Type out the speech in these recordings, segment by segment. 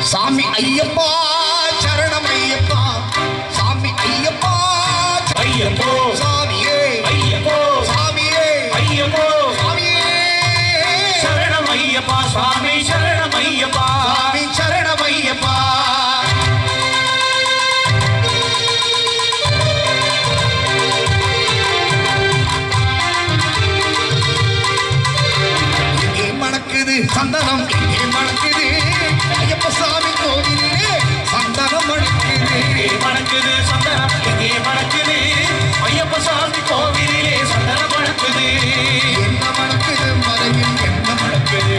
சாமி ஐயப்பா சரணம் ஐயப்பா சாமி ஐயப்பா ஐயப்போ சாமியே ஐயப்போ சாமியே ஐயப்போ சாமியே சரணம் ஐயப்பா சாமி சரணம் ஐயப்பா சாமி சரணம் ஐயப்பா இங்கே மணக்குது சந்தனம் இங்கே மணக்குது ஐயப்ப சாமி கோவிலே சந்தனம் மணக்குது மணக்குது சந்தனம் இங்கே மணக்குது ஐயப்ப சாமி கோவிலே சந்தனம் மணக்குது என்ன மணக்குது மறைவில் என்ன மணக்குது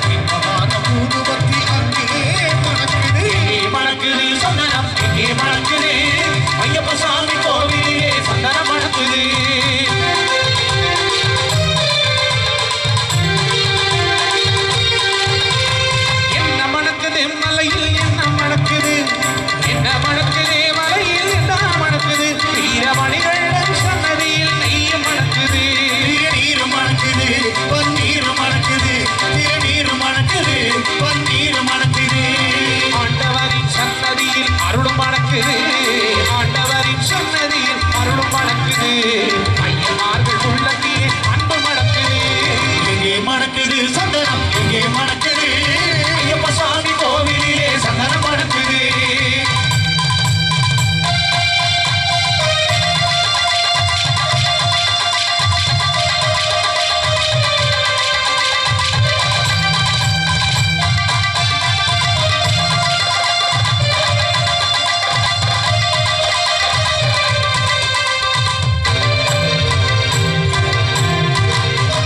இன்பமான ஊதுபத்தி அங்கே மணக்குது மணக்குது சந்தனம் இங்கே மணக்குது ஐயப்ப சாமி கோவிலே சந்தனம் மணக்குது என்ன மணக்குது மலையில் என்ன மணக்குது என்ன மணக்குது மலையில் என்ன மணக்குது வீரமணிகள் சன்னதியில் நெய்ய மணக்குது நீர் மணக்குது பன்னீர் மணக்குது திருநீர் மணக்குது பன்னீர் மணக்குது ஆண்டவரின் சன்னதியில் அருளும் மணக்குது ஆண்டவரின் சன்னதியில் அருளும் மணக்குது ஐயமார்கள் உள்ளத்திலே அன்பு மணக்குது இங்கே மணக்குது சந்தனம் இங்கே மணக்குது ஐயப்ப சாமி கோவிலிலே சந்தனம் மணக்குது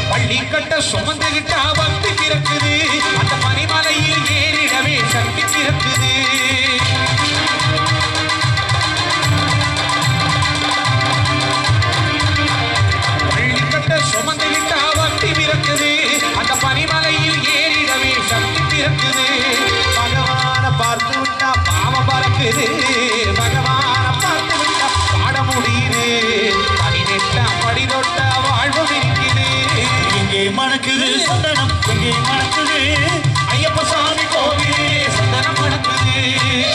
பள்ளிக்கட்ட சுமந்துகிட்டா பக்தி பிறக்குது அந்த பனிமலையில் ஏறிடவே சக்தி பிறக்குது பள்ளிக்கட்ட சுமந்துகிட்டா பக்தி பிறக்குது அந்த பனிமலையில் ஏறிடவே சக்தி பிறக்குது பகவான பார்த்து விட்டா பாவம் பறக்குது பகவான பார்த்து விட்டா பாட முடியுது 18ஆம் படி தொட்ட வாழ்வு இருக்குது இங்கே மணக்குது சந்தனம் இங்கே மணக்குது ஐயப்ப சாமி கோவிலே சந்தனம் மணக்குது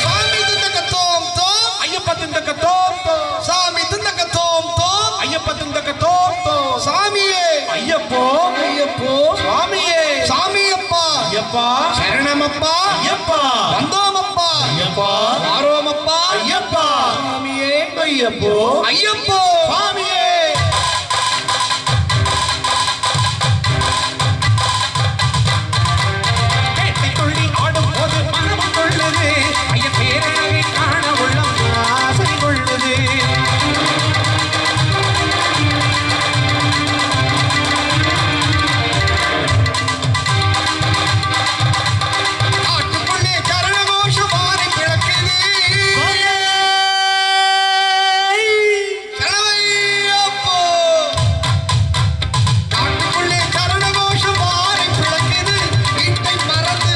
சாமி திந்தக்க தோம் தோம் ஐயப்ப திந்தக்க தோம் தோம் சாமி திந்தக்க தோம் தோம் ஐயப்ப திந்தக்க தோம் தோம் சாமியே ஐயப்போ ஐயப்போ சுவாமியே சாமியப்பா ஐயப்பா சரணமப்பா ஐயப்பா வந்தோமப்பா ஐயப்பா வாரோமப்பா ஐயப்பா சாமியே ஐயப்போ ஐயப்போ சுவாமியே துள்ளி ஆடும் போது மனம் கொள்ளுது ஐய பேரழகை காண உள்ளம் ஆசை கொள்ளுது ஆட்டுக்குள்ளே கரணகோஷம் மாறி கிடக்குது சரணமையப்போ ஆட்டுக்குள்ளே கரணகோஷம் மாறி கிடக்குது வீட்டை மறந்து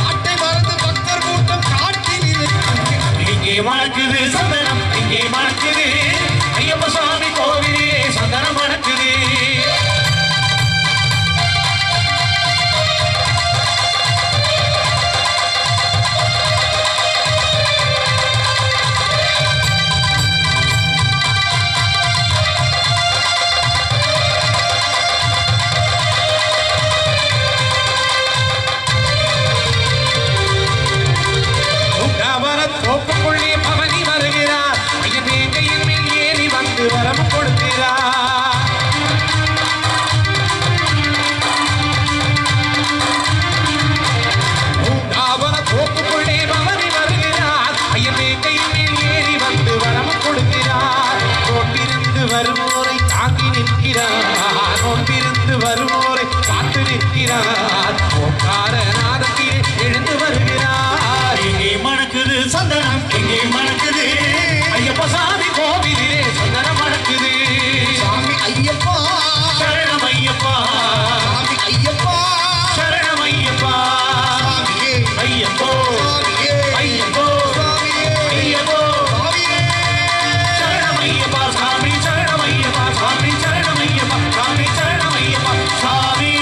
ஆட்டை மறந்து பக்தர் கூட்டம் காட்டில் இருக்குது இங்கே மணக்குது சந்தனம் இங்கே மணக்குது ஐயப்ப சுவாமி கோவிலே சந்தனம் மணக்குது தோப்புக்குள்ளே பவனி வருகிறார் ஐயன் வேங்கையின் மேல் ஏறி வந்து வரம் கொடுக்கிறார் தோப்புக்குள்ளே பவனி வருகிறார் ஐயன் வேங்கையின் மேல் ஏறி வந்து வரம் கொடுக்கிறார் நோட்டிருந்து வருவோரை தாங்கி நிற்கிறார் நோட்டிருந்து வருவோரை காத்து நிற்கிறார் ஓங்கார நாதத்திலே எழுந்து வருகிறார் இங்கே மணக்குது சந்தனம் இங்கே மணக்குது ஐயப்ப சாமி கோவிலே சந்தனம் மணக்குது சாமி ஐயப்பா சரணம் ஐயப்பா சாமி ஐயப்பா சரணம் ஐயப்பா சாமியே ஐயப்போ சாமியே ஐயப்போ சாமியே ஐயப்போ சாமியே சரணம் ஐயப்பா சாமி சரணம் ஐயப்பா சாமி சரணம் ஐயப்பா சாமி சரணம் ஐயப்பா சாமி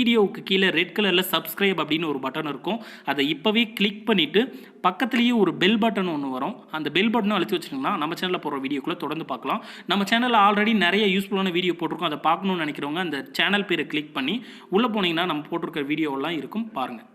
வீடியோவுக்கு கீழே ரெட் கலரில் சப்ஸ்கிரைப் அப்படின்னு ஒரு பட்டன் இருக்கும். அதை இப்போவே கிளிக் பண்ணிவிட்டு பக்கத்துலேயே ஒரு பெல் பட்டன் ஒன்று வரும். அந்த பெல் பட்டனும் அழுத்தி வச்சிங்கன்னா நம்ம சேனலில் போகிற வீடியோக்குள்ளே தொடர்ந்து பார்க்கலாம். நம்ம சேனலில் ஆல்ரெடி நிறைய யூஸ்ஃபுல்லான வீடியோ போட்டிருக்கோம். அதை பார்க்கணும்னு நினைக்கிறவங்க அந்த சேனல் பேரை கிளிக் பண்ணி உள்ளே போனீங்கன்னா நம்ம போட்டிருக்கிற வீடியோவெல்லாம் இருக்கும், பாருங்கள்.